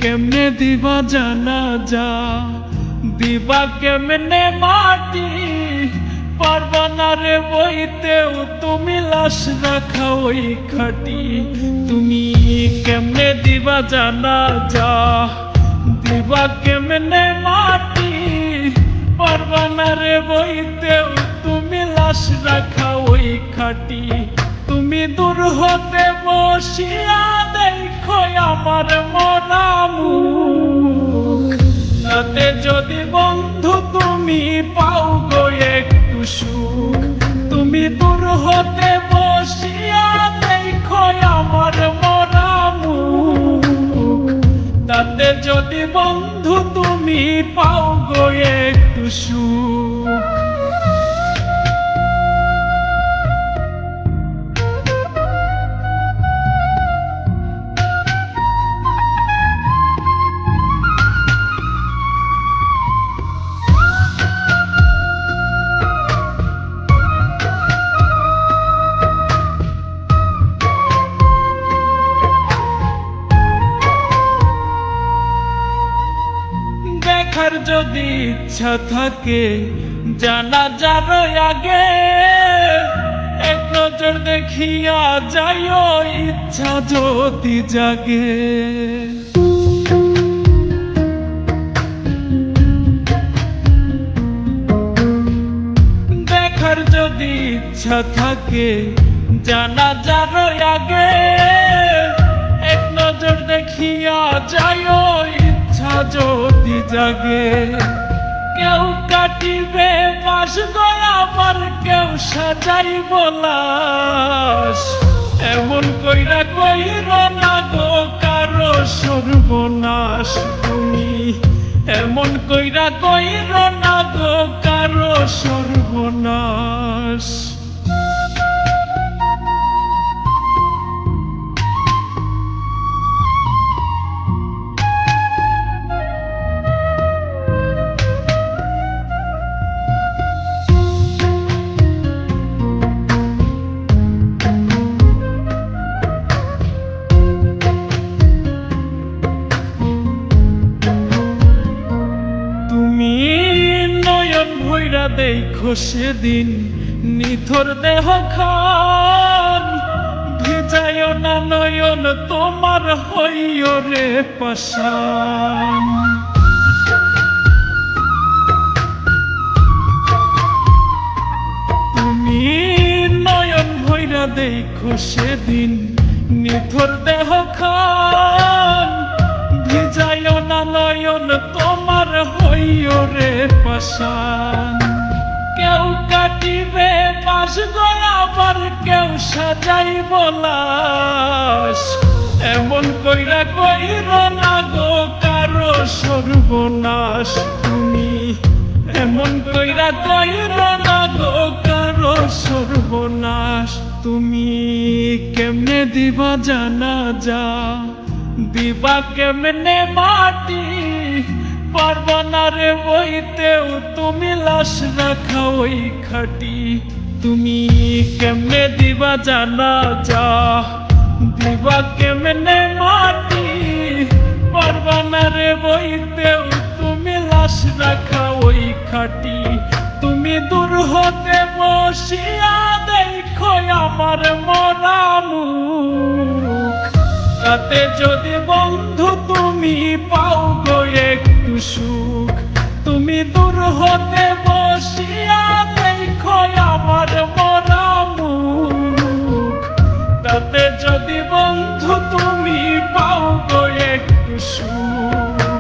কেমনে দিবা জানাজা, দিবা কেমনে মাটি, পারবা না রে বইতেও তুমি লাশ রাখা ওই খাটি। তুমি কেমনে দিবা জানাজা, দিবা কেমনে মাটি, পারবা না রে বইতেও তুমি লাশ রাখা ওই খাটি। তুমি দূর হতে বসিয়া দেখো আমার মরা মুখ, তাতে যদি বন্ধু তুমি পাও গো একটু সুখ। তুমি দূর হতে বসিয়া দেখো আমার মরা মুখ, তাতে যদি বন্ধু তুমি পাও গো একটু সুখ। দেখার যদি ইচ্ছা থাকে জানাজার আগে, এক নজর দেখিয়া যাইও ইচ্ছা যদি জাগে। দেখার যদি ইচ্ছা থাকে জানাজার আগে, এক নজর দেখিয়া যাইও ইচ্ছা যদি জাগে। কেউ কাটিবে বাস আমার, কেউ সাজাইব লাশ, এমন কইরা কইর না গো কারো সর্বনাশ। তুমি এমন কইরা কইর না গো কারো সর্বনাশ। দেখো সেদিন নিথর দেহ খান, ভিজায় না নয়ন তোমার হইও রে পাষাণ। তুমি নয়ন ভৈরা দেখো সেদিন নিথর দেহ খান, ভিজায় না নয়ন তোমার হইও রে পাষাণ। কেউ কাটিবে বাস আবার কেউ সাজাইব লাশ, এমন কইরা কইর না গো কারো সর্বনাশ। তুমি এমন কইরা কইর না গো কারো সর্বনাশ। তুমি কেমনে দিবা জানাজা, দিবা কেমনে মাটি, পারবা না রে বইতেও তুমি লাশ রাখা ওই খাটি। তুমি কেমনে দিবা জানাজা, দিবা কেমনে মাটি, পারবা না রে বইতেও তুমি লাশ রাখা ওই খাটি। তুমি দূর হতে বসিয়া দেখো আমার মরা মুখ, তাতে যদি বন্ধু তুমি পাও গো একটু সুখ। তুমি দূর হতে বসিয়া দেখো আমার মরা মুখ, তাতে যদি বন্ধু